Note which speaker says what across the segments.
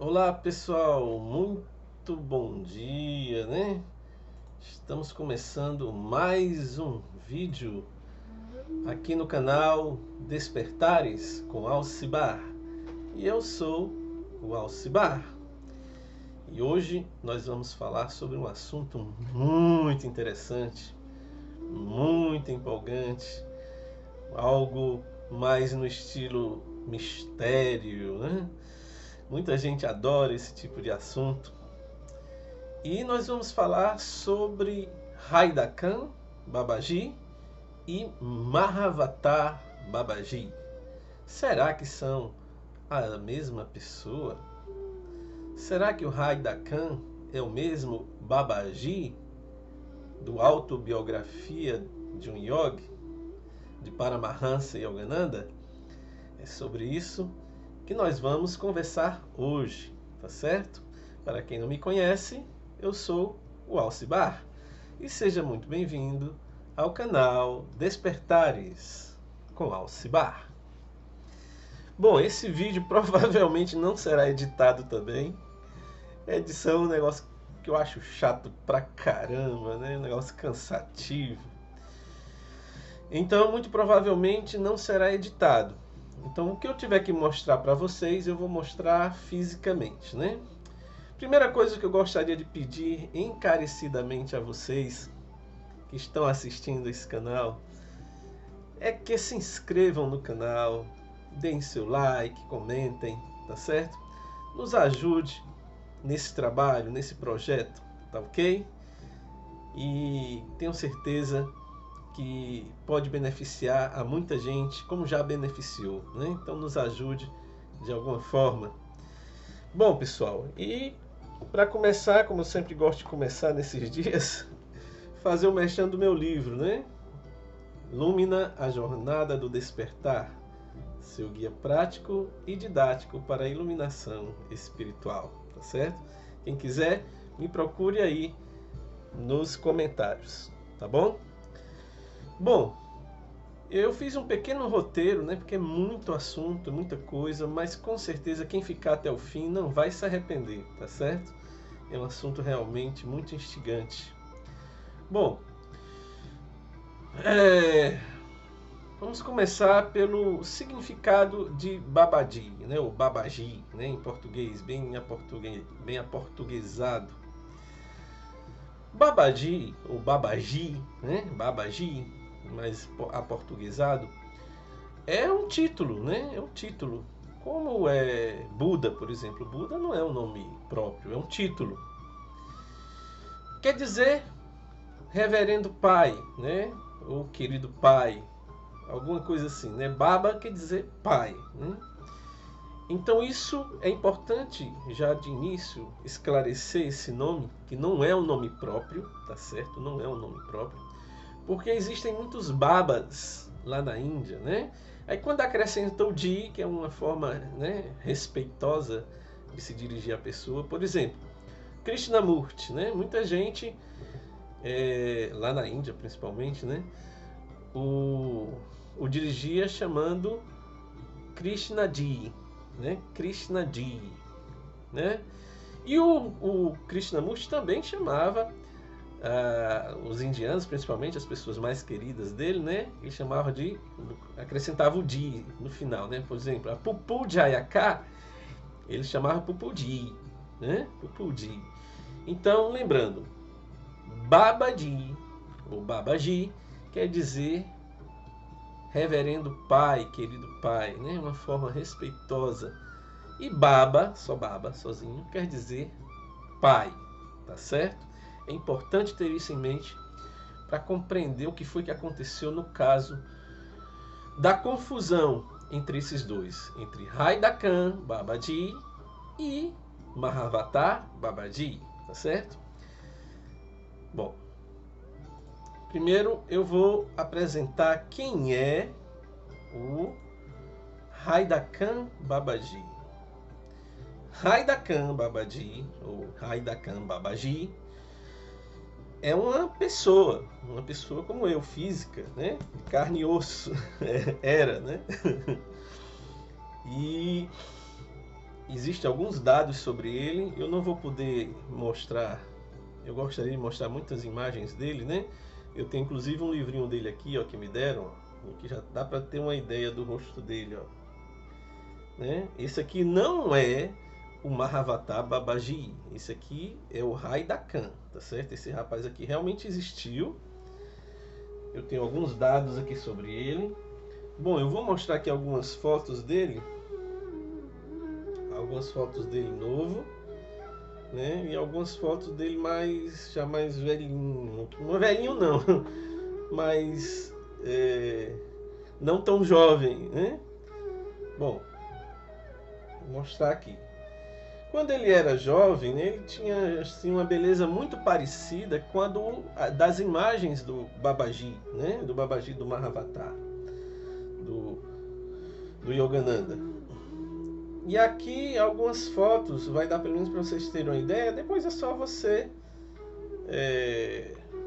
Speaker 1: Olá pessoal, muito bom dia, né? Estamos começando mais um vídeo aqui no canal Despertares com Alcibar. E eu sou o Alcibar. E hoje nós vamos falar sobre um assunto muito interessante, muito empolgante, algo mais no estilo mistério, né? Muita gente adora esse tipo de assunto. E nós vamos falar sobre Haidakan Babaji e Mahavatar Babaji. Será que são a mesma pessoa? Será que o Haidakan é o mesmo Babaji do Autobiografia de um Yogi, de Paramahansa Yogananda? É sobre isso que nós vamos conversar hoje, tá certo? Para quem não me conhece, eu sou o Alcibar e seja muito bem-vindo ao canal Despertares com Alcibar. Bom, esse vídeo provavelmente não será editado também. Edição é um negócio que eu acho chato pra caramba, né? Um negócio cansativo. Então, muito provavelmente não será editado. Então, o que eu tiver que mostrar para vocês, eu vou mostrar fisicamente, né? Primeira coisa que eu gostaria de pedir encarecidamente a vocês que estão assistindo esse canal é que se inscrevam no canal, deem seu like, comentem, tá certo? Nos ajude nesse trabalho, nesse projeto, tá ok? E tenho certeza que pode beneficiar a muita gente, como já beneficiou, né? Então nos ajude de alguma forma. Bom, pessoal, e para começar, como eu sempre gosto de começar nesses dias, fazer o merchan do meu livro, né? Lumina, a Jornada do Despertar, seu guia prático e didático para a iluminação espiritual, tá certo? Quem quiser, me procure aí nos comentários, tá bom? Bom, eu fiz um pequeno roteiro, né? Porque é muito assunto, muita coisa, mas com certeza quem ficar até o fim não vai se arrepender, tá certo? É um assunto realmente muito instigante. Bom, vamos começar pelo significado de Babaji, né? O Babaji, né? Em português, bem aportuguesado. Babaji, ou Babaji, né? Babaji, mais aportuguesado, é um título, né? É um título. Como é Buda, por exemplo. Buda não é um nome próprio, é um título. Quer dizer reverendo pai, né? Ou querido pai, alguma coisa assim, né? Baba quer dizer pai, né? Então isso é importante já de início esclarecer esse nome, que não é um nome próprio, tá certo? Não é um nome próprio, porque existem muitos babas lá na Índia, né? Aí quando acrescenta o di, que é uma forma, né, respeitosa de se dirigir à pessoa, por exemplo, Krishnamurti, né? Muita gente lá na Índia principalmente, né? O dirigia chamando Krishnaji, né? Krishnaji, né? E o Krishnamurti também chamava os indianos, principalmente as pessoas mais queridas dele, né? Ele chamava de, acrescentava o di no final, né? Por exemplo, a Pupu Jayaka, ele chamava Pupuji, né? Pupuji. Então, lembrando, Babaji ou Babaji quer dizer reverendo pai, querido pai, né? Uma forma respeitosa. E Baba, só Baba, sozinho, quer dizer pai, tá certo? É importante ter isso em mente para compreender o que foi que aconteceu no caso da confusão entre esses dois, entre Haidakan Babaji e Mahavatar Babaji, tá certo? Bom, primeiro eu vou apresentar quem é o Haidakan Babaji. Haidakan Babaji, ou Haidakan Babaji, é uma pessoa como eu, física, né? De carne e osso, era, né? E existem alguns dados sobre ele. Eu não vou poder mostrar, eu gostaria de mostrar muitas imagens dele, né? Eu tenho inclusive um livrinho dele aqui, ó, que me deram, ó, que já dá para ter uma ideia do rosto dele, ó. Né? Esse aqui não é o Mahavatar Babaji, esse aqui é o Raida Khan, tá certo? Esse rapaz aqui realmente existiu. Eu tenho alguns dados aqui sobre ele. Bom, eu vou mostrar aqui algumas fotos dele. Algumas fotos dele novo, né? E algumas fotos dele já mais velhinho. Não é velhinho não, mas não tão jovem, né? Bom, vou mostrar aqui. Quando ele era jovem, né, ele tinha assim, uma beleza muito parecida com a das imagens do Babaji, né? Do Babaji do Mahavatar, do Yogananda. E aqui algumas fotos, vai dar pelo menos para vocês terem uma ideia. Depois é só você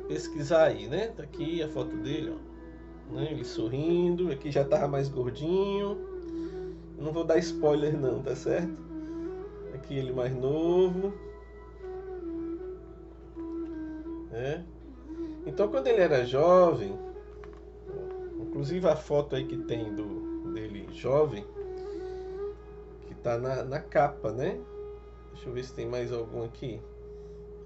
Speaker 1: pesquisar aí, né? Tá aqui a foto dele, ó, né? Ele sorrindo. Aqui já tava mais gordinho. Não vou dar spoiler não, tá certo? Aqui ele mais novo, né? Então quando ele era jovem, inclusive a foto aí que tem dele jovem, que tá na capa, né? Deixa eu ver se tem mais algum aqui.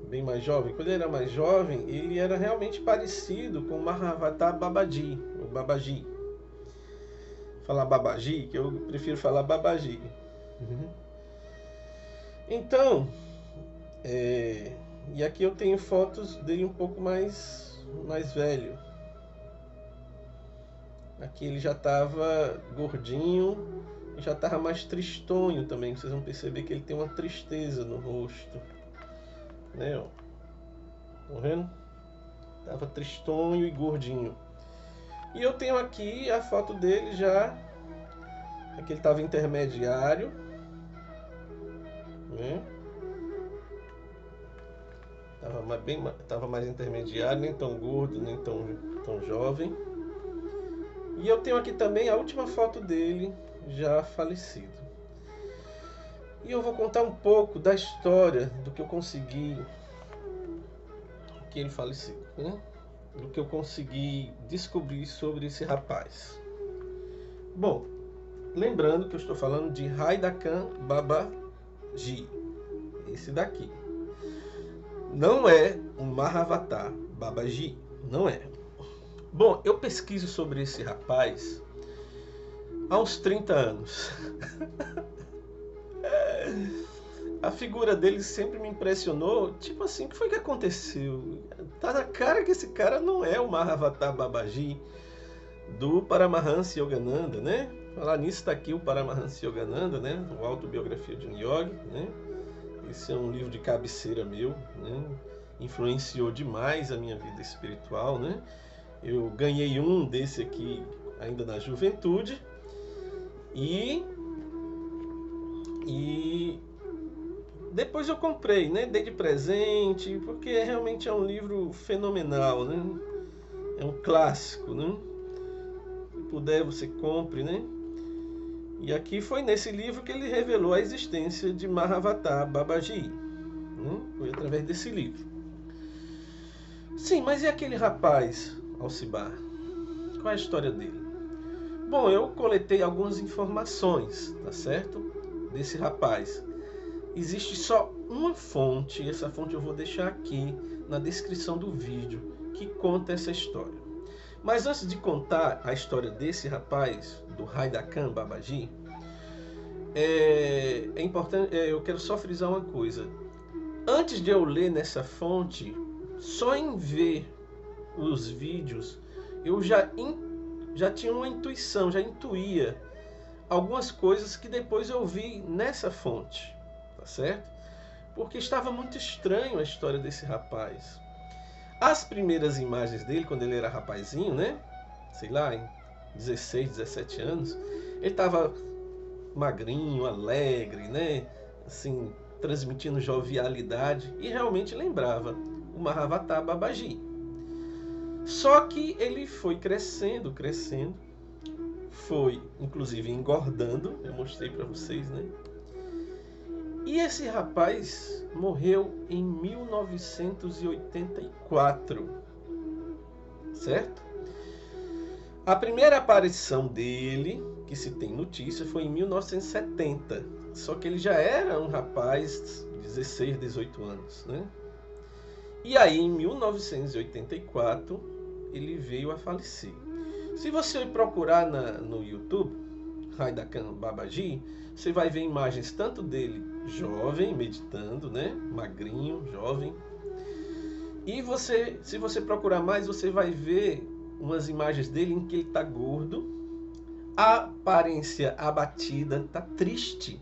Speaker 1: Bem mais jovem. Quando ele era mais jovem, ele era realmente parecido com o Mahavatar Babaji, o Babaji. Falar Babaji, que eu prefiro falar Babaji. Então, e aqui eu tenho fotos dele um pouco mais velho. Aqui ele já estava gordinho e já estava mais tristonho também. Vocês vão perceber que ele tem uma tristeza no rosto, né? Ó. Tá vendo? Tava tristonho e gordinho. E eu tenho aqui a foto dele já. Aqui ele estava intermediário, né? Tava mais intermediário, nem tão gordo, nem tão jovem. E eu tenho aqui também a última foto dele, já falecido. E eu vou contar um pouco da história do que eu consegui, que ele faleceu, né? Do que eu consegui descobrir sobre esse rapaz. Bom, lembrando que eu estou falando de Raida Khan Babaji, esse daqui. Não é o Mahavatar Babaji, não é. Bom, eu pesquiso sobre esse rapaz há uns 30 anos. A figura dele sempre me impressionou. Tipo assim, o que foi que aconteceu? Tá na cara que esse cara não é o Mahavatar Babaji do Paramahansa Yogananda, né? Falar nisso, tá aqui o Paramahansa Yogananda, né? O Autobiografia de um Yogi, né? Esse é um livro de cabeceira meu, né? Influenciou demais a minha vida espiritual, né? Eu ganhei um desse aqui ainda na juventude e depois eu comprei, né? Dei de presente, porque realmente é um livro fenomenal, né? É um clássico, né? Se puder, você compre, né? E aqui foi nesse livro que ele revelou a existência de Mahavatar Babaji, né? Foi através desse livro. Sim, mas e aquele rapaz, Alcibar? Qual é a história dele? Bom, eu coletei algumas informações, tá certo? Desse rapaz. Existe só uma fonte, essa fonte eu vou deixar aqui na descrição do vídeo, que conta essa história. Mas antes de contar a história desse rapaz, do Raida Khan Babaji, é importante, eu quero só frisar uma coisa. Antes de eu ler nessa fonte, só em ver os vídeos, eu já tinha uma intuição, já intuía algumas coisas que depois eu vi nessa fonte, tá certo? Porque estava muito estranho a história desse rapaz. As primeiras imagens dele, quando ele era rapazinho, né? Sei lá, em 16, 17 anos, ele estava magrinho, alegre, né? Assim, transmitindo jovialidade e realmente lembrava o Mahavatar Babaji. Só que ele foi crescendo, foi inclusive engordando, eu mostrei para vocês, né? E esse rapaz morreu em 1984, certo? A primeira aparição dele, que se tem notícia, foi em 1970. Só que ele já era um rapaz de 16, 18 anos, né? E aí, em 1984, ele veio a falecer. Se você procurar no YouTube, Haida-Khan Babaji, você vai ver imagens tanto dele jovem, meditando, né? Magrinho, jovem. E se você procurar mais, você vai ver umas imagens dele em que ele está gordo, a aparência abatida, está triste.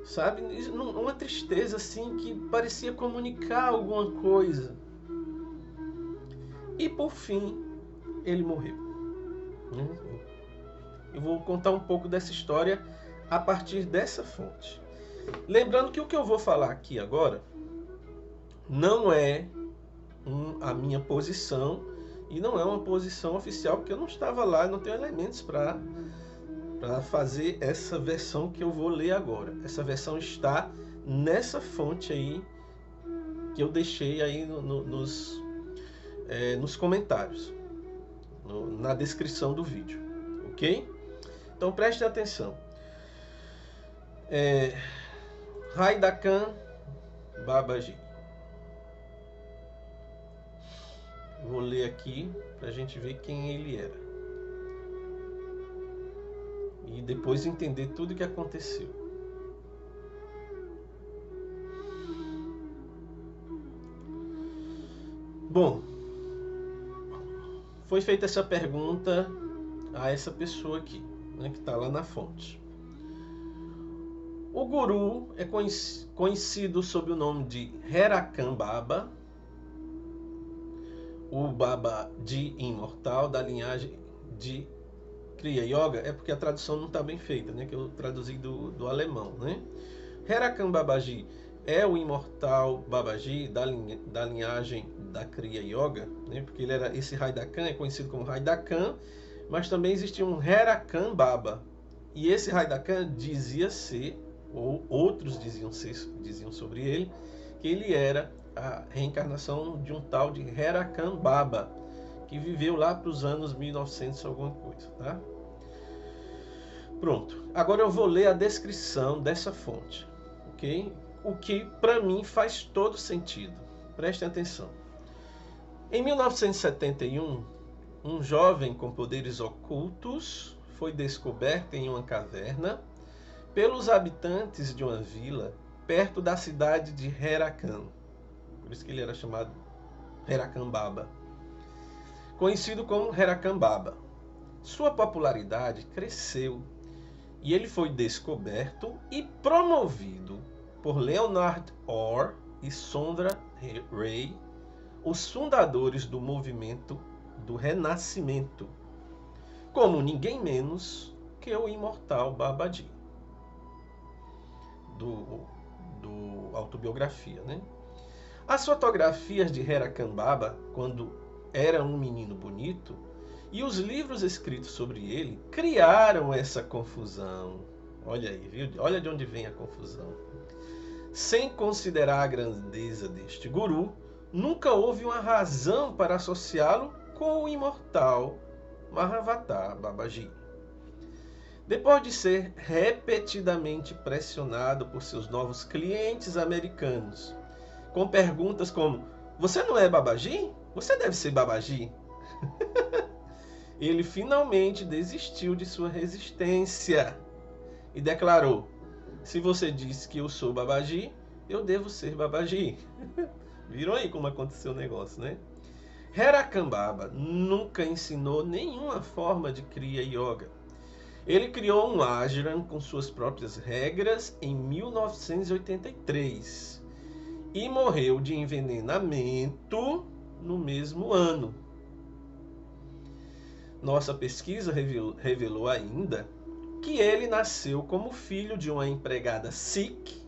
Speaker 1: Sabe? Uma tristeza assim que parecia comunicar alguma coisa. E por fim, ele morreu. Eu vou contar um pouco dessa história a partir dessa fonte. Lembrando que o que eu vou falar aqui agora não é a minha posição e não é uma posição oficial, porque eu não estava lá, não tenho elementos para fazer essa versão que eu vou ler agora. Essa versão está nessa fonte aí que eu deixei aí nos comentários, na descrição do vídeo, ok? Então preste atenção. Haida-Khan Babaji. Vou ler aqui para a gente ver quem ele era. E depois entender tudo o que aconteceu. Bom, foi feita essa pergunta a essa pessoa aqui, né, que está lá na fonte. O guru é conhecido sob o nome de Haida-Khan Baba, o Babaji imortal da linhagem de Kriya Yoga. É porque a tradução não está bem feita, né, que eu traduzi do alemão, né? Haida-Khan Babaji é o imortal Babaji da linhagem da Kriya Yoga, né? Porque esse Haida-Khan é conhecido como Haida-Khan, mas também existia um Haida-Khan Baba. E esse Haida-Khan dizia ser, ou outros diziam sobre ele, que ele era a reencarnação de um tal de Haida-Khan Baba, que viveu lá para os anos 1900 alguma coisa, tá? Pronto. Agora eu vou ler a descrição dessa fonte, ok? O que para mim faz todo sentido. Prestem atenção. Em 1971, um jovem com poderes ocultos foi descoberto em uma caverna pelos habitantes de uma vila perto da cidade de Haida-Khan. Por isso que ele era chamado Haida-Khan Baba, conhecido como Haida-Khan Baba. Sua popularidade cresceu e ele foi descoberto e promovido por Leonard Orr e Sondra Ray, os fundadores do movimento do Renascimento, como ninguém menos que o imortal Babaji, do autobiografia, né? As fotografias de Haida-Khan Baba, quando era um menino bonito, e os livros escritos sobre ele criaram essa confusão. Olha aí, viu? Olha de onde vem a confusão. Sem considerar a grandeza deste guru, nunca houve uma razão para associá-lo com o imortal Mahavatar Babaji. Depois de ser repetidamente pressionado por seus novos clientes americanos, com perguntas como: "Você não é Babaji? Você deve ser Babaji." Ele finalmente desistiu de sua resistência e declarou: "Se você disse que eu sou Babaji, eu devo ser Babaji." Viram aí como aconteceu o negócio, né? Haida-Khan Baba nunca ensinou nenhuma forma de Kriya Yoga. Ele criou um ashram com suas próprias regras em 1983 e morreu de envenenamento no mesmo ano. Nossa pesquisa revelou ainda que ele nasceu como filho de uma empregada Sikh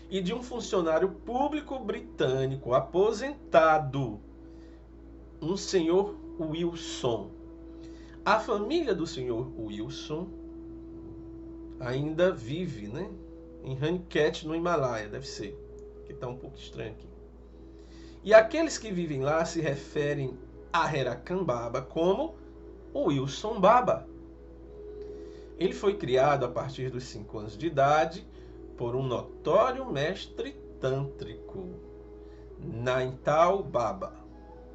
Speaker 1: e de um funcionário público britânico aposentado, um senhor Wilson. A família do senhor Wilson ainda vive, né, em Raniket, no Himalaia, deve ser, que está um pouco estranho aqui. E aqueles que vivem lá se referem a Herakan Baba como o Wilson Baba. Ele foi criado a partir dos 5 anos de idade por um notório mestre tântrico, Naintal Baba,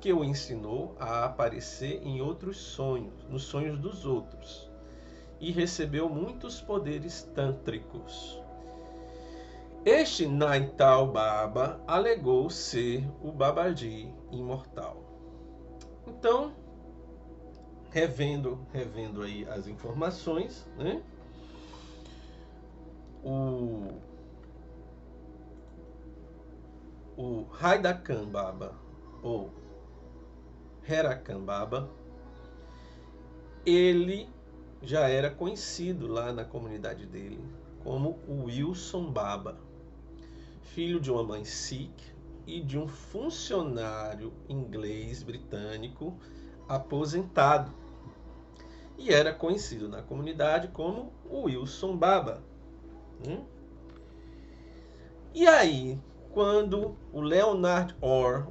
Speaker 1: que o ensinou a aparecer em outros sonhos, nos sonhos dos outros, e recebeu muitos poderes tântricos. Este Naintal Baba alegou ser o Babaji imortal. Então, revendo aí as informações, né? O Haidakan Baba, ou Herakan Baba, ele já era conhecido lá na comunidade dele como o Wilson Baba, filho de uma mãe Sikh e de um funcionário inglês britânico aposentado, e era conhecido na comunidade como o Wilson Baba. E aí, quando o Leonard Orr,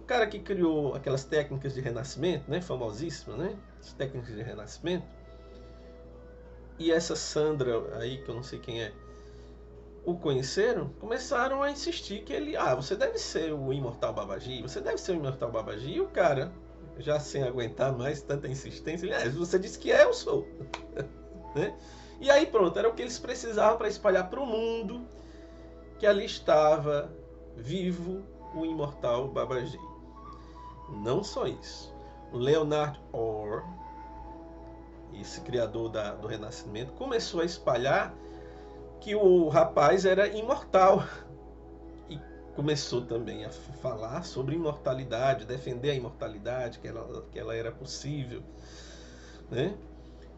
Speaker 1: o cara que criou aquelas técnicas de renascimento, né, famosíssimas, né, as técnicas de renascimento, e essa Sandra aí, que eu não sei quem é, o conheceram, começaram a insistir que ele, você deve ser o imortal Babaji, você deve ser o imortal Babaji. E o cara, já sem aguentar mais tanta insistência, ele, você disse que eu sou. Né? E aí pronto, era o que eles precisavam para espalhar para o mundo que ali estava vivo o imortal Babaji. Não só isso, o Leonard Orr, esse criador do Renascimento, começou a espalhar que o rapaz era imortal e começou também a falar sobre imortalidade, defender a imortalidade, que ela era possível, né?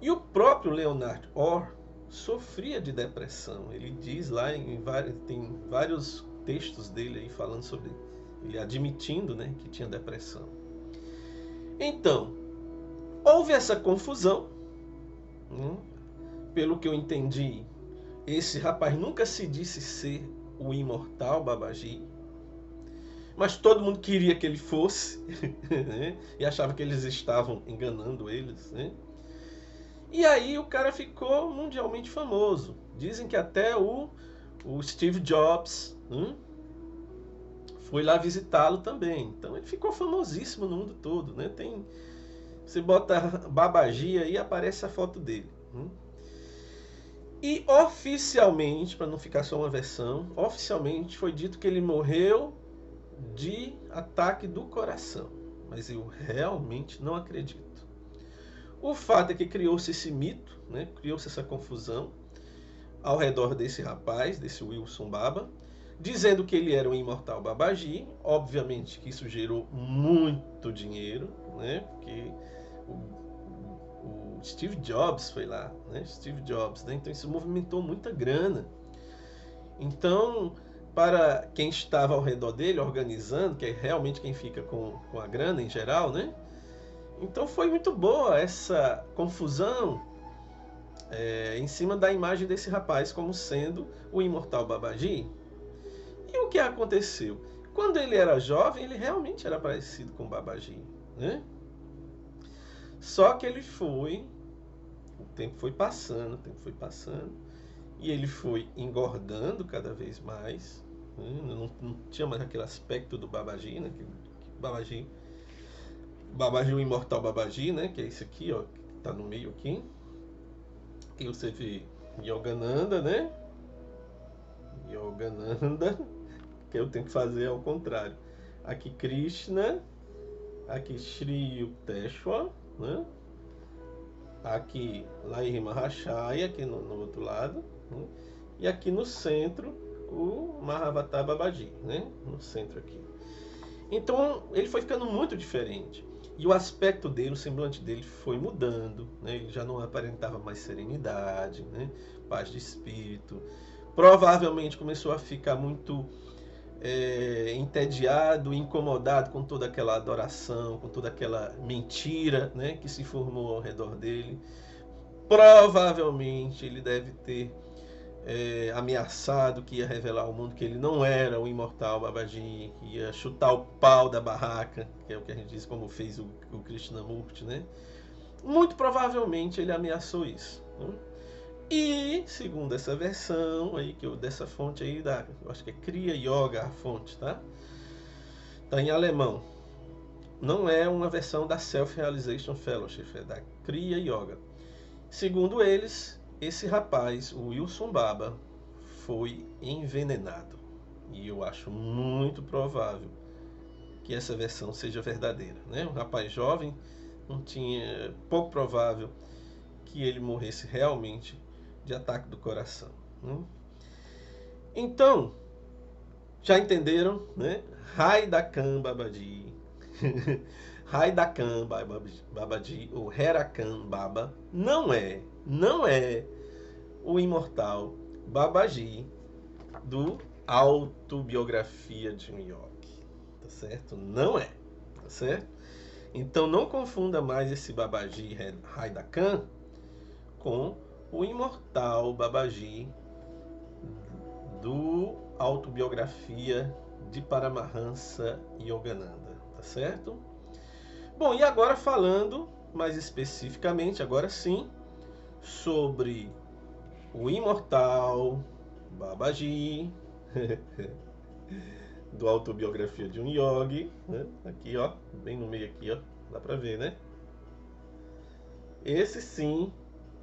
Speaker 1: E o próprio Leonard Orr sofria de depressão. Ele diz lá tem vários textos dele aí falando sobre ele admitindo, né, que tinha depressão. Então, houve essa confusão, pelo que eu entendi. Esse rapaz nunca se disse ser o imortal Babaji, mas todo mundo queria que ele fosse, né? E achava que eles estavam enganando eles, né? E aí o cara ficou mundialmente famoso. Dizem que até o Steve Jobs foi lá visitá-lo também. Então ele ficou famosíssimo no mundo todo, né? Você bota Babaji aí, aparece a foto dele. E oficialmente, para não ficar só uma versão, oficialmente foi dito que ele morreu de ataque do coração. Mas eu realmente não acredito. O fato é que criou-se esse mito, né? Criou-se essa confusão ao redor desse rapaz, desse Wilson Baba, dizendo que ele era um imortal Babaji. Obviamente que isso gerou muito dinheiro, né? Porque o Steve Jobs foi lá, né? Steve Jobs, né? Então isso movimentou muita grana. Então, para quem estava ao redor dele, organizando, que é realmente quem fica com a grana em geral, né? Então foi muito boa essa confusão em cima da imagem desse rapaz como sendo o imortal Babaji. E o que aconteceu? Quando ele era jovem, ele realmente era parecido com o Babaji, né? Só que o tempo foi passando, e ele foi engordando cada vez mais, né? Não tinha mais aquele aspecto do Babaji, né? Babaji, o imortal Babaji, né? Que é esse aqui, ó, que tá no meio aqui. E você vê Yogananda, né? Yogananda, que eu tenho que fazer ao contrário. Aqui Krishna, aqui Sri Yukteswar, né? Aqui Lahiri Mahashaya, aqui no outro lado, né? E aqui no centro o Mahavatar Babaji, né? No centro aqui. Então ele foi ficando muito diferente. E o aspecto dele, o semblante dele foi mudando, né? Ele já não aparentava mais serenidade, né? Paz de espírito. Provavelmente começou a ficar muito entediado, incomodado com toda aquela adoração, com toda aquela mentira, né, que se formou ao redor dele. Provavelmente ele deve ter ameaçado, que ia revelar ao mundo que ele não era o imortal Babaji, que ia chutar o pau da barraca, que é o que a gente diz como fez o Krishnamurti, né? Muito provavelmente ele ameaçou isso, né? E, segundo essa versão aí, dessa fonte aí, eu acho que é Kriya Yoga a fonte, tá? Tá em alemão. Não é uma versão da Self-Realization Fellowship, é da Kriya Yoga. Segundo eles, esse rapaz, o Wilson Baba, foi envenenado. E eu acho muito provável que essa versão seja verdadeira, né? Um rapaz jovem, pouco provável que ele morresse realmente de ataque do coração, né? Então, já entenderam, né? Haidakan Babaji, Haidakan Babaji, ou Herakan Baba, não é o imortal Babaji do Autobiografia de um Yogi, tá certo? Não é, tá certo? Então não confunda mais esse Babaji Haidakan com o imortal Babaji do Autobiografia de Paramahansa Yogananda, tá certo? Bom, e agora falando mais especificamente, agora sim, sobre o imortal Babaji do Autobiografia de um Yogi, né? Aqui, ó, bem no meio aqui, ó, dá pra ver, né? Esse sim,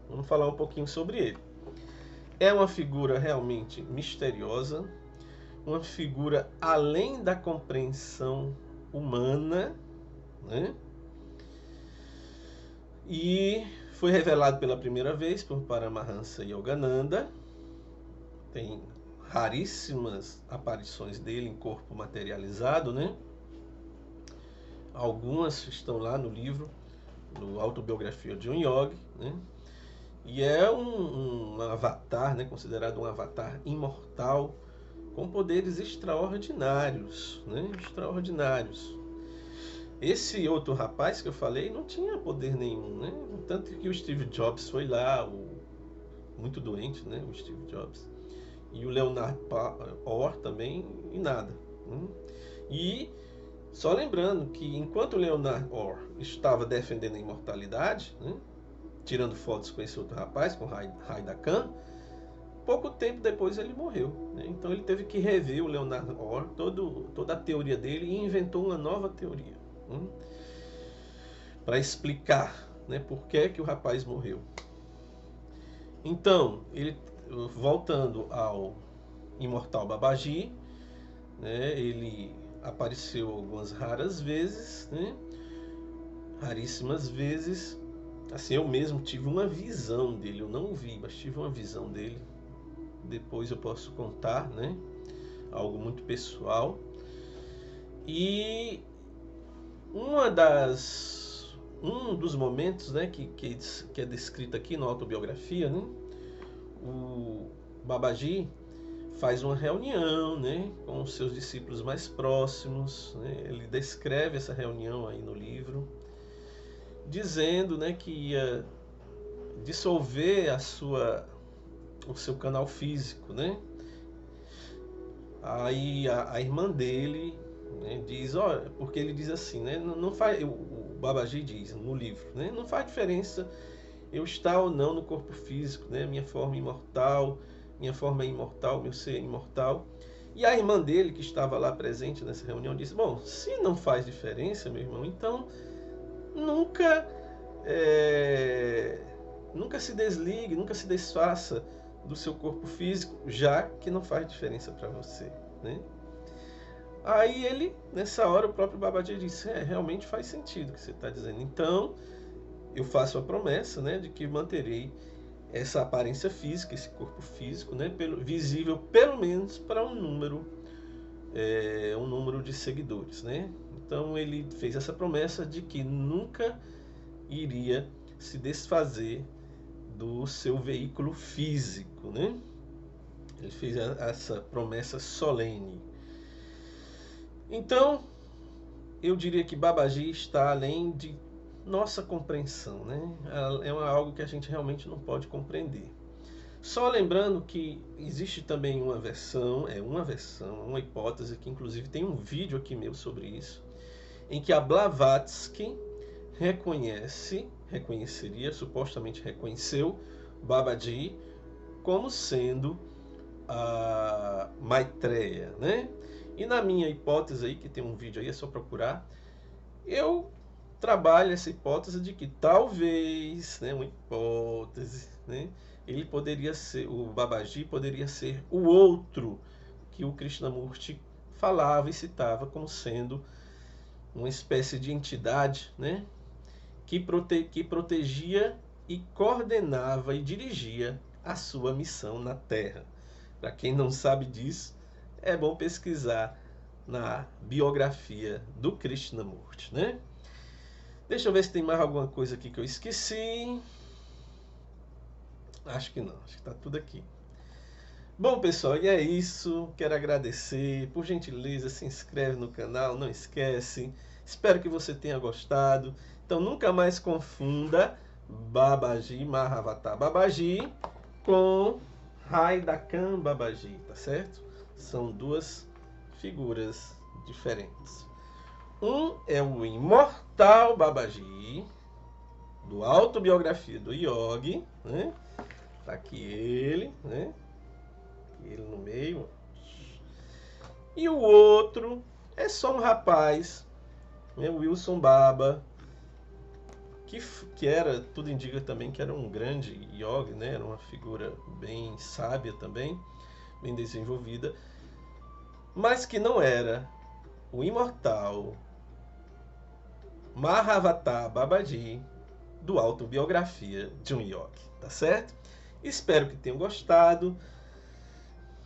Speaker 1: vamos falar um pouquinho sobre ele. É uma figura realmente misteriosa, uma figura além da compreensão humana, né? E foi revelado pela primeira vez por Paramahansa Yogananda. Tem raríssimas aparições dele em corpo materializado, né? Algumas estão lá no livro, no Autobiografia de um Yogi, né? E é um avatar, né? Considerado um avatar imortal, com poderes extraordinários, né? Extraordinários. Esse outro rapaz que eu falei não tinha poder nenhum, né? Tanto que o Steve Jobs foi lá, muito doente, né? O Steve Jobs. E o Leonard Orr também, e nada. Né? E só lembrando que enquanto o Leonard Orr estava defendendo a imortalidade, né? Tirando fotos com esse outro rapaz, com Haidakan, pouco tempo depois ele morreu. Né? Então ele teve que rever o Leonard Orr, toda a teoria dele, e inventou uma nova teoria. Para explicar, né, por que o rapaz morreu. Então, ele, voltando ao imortal Babaji, né, ele apareceu algumas raras vezes, né, raríssimas vezes. Assim, eu mesmo tive uma visão dele, eu não o vi, mas tive uma visão dele. Depois eu posso contar, né, algo muito pessoal. E um dos momentos, né, que é descrito aqui na autobiografia, né, o Babaji faz uma reunião, né, com os seus discípulos mais próximos, né, ele descreve essa reunião aí no livro, dizendo, né, que ia dissolver o seu canal físico, né. Aí a irmã dele, né, diz, olha, porque ele diz assim, né, não faz, o Babaji diz no livro, né, não faz diferença eu estar ou não no corpo físico, né, minha forma imortal, minha forma é imortal, meu ser é imortal. E a irmã dele, que estava lá presente nessa reunião, disse, bom, se não faz diferença, meu irmão, então nunca se desligue, nunca se desfaça do seu corpo físico, já que não faz diferença para você, né? Aí ele, nessa hora, o próprio Babaji disse, realmente faz sentido o que você está dizendo. Então, eu faço a promessa, né, de que manterei essa aparência física, esse corpo físico, né, visível pelo menos para um número de seguidores, né? Então ele fez essa promessa de que nunca iria se desfazer do seu veículo físico, né? Ele fez essa promessa solene. Então, eu diria que Babaji está além de nossa compreensão, né? É algo que a gente realmente não pode compreender. Só lembrando que existe também uma versão, uma hipótese, que inclusive tem um vídeo aqui meu sobre isso, em que a Blavatsky supostamente reconheceu Babaji como sendo a Maitreya, né? E na minha hipótese aí, que tem um vídeo aí, é só procurar, eu trabalho essa hipótese de que talvez, né, uma hipótese, né, ele poderia ser, o Babaji poderia ser o outro que o Krishnamurti falava e citava como sendo uma espécie de entidade, né, que protegia e coordenava e dirigia a sua missão na Terra. Para quem não sabe disso, é bom pesquisar na biografia do Krishnamurti, né? Deixa eu ver se tem mais alguma coisa aqui que eu esqueci. Acho que não, acho que está tudo aqui. Bom, pessoal, e é isso. Quero agradecer. Por gentileza, se inscreve no canal, não esquece. Espero que você tenha gostado. Então, nunca mais confunda Babaji, Mahavatar Babaji com Haidakam Babaji, tá certo? São duas figuras diferentes. Um é o imortal Babaji, do Autobiografia do Yogi, né? Tá aqui ele, né? Ele no meio. E o outro é só um rapaz, né? Wilson Baba, que era, tudo indica também que era um grande yogi, né? Era uma figura bem sábia também, bem desenvolvida, mas que não era o imortal Mahavatar Babaji do Autobiografia de um Yogi, tá certo? Espero que tenham gostado.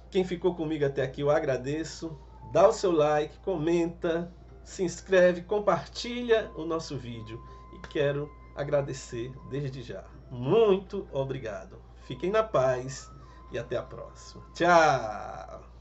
Speaker 1: Quem ficou comigo até aqui, eu agradeço. Dá o seu like, comenta, se inscreve, compartilha o nosso vídeo e quero agradecer desde já. Muito obrigado. Fiquem na paz e até a próxima. Tchau!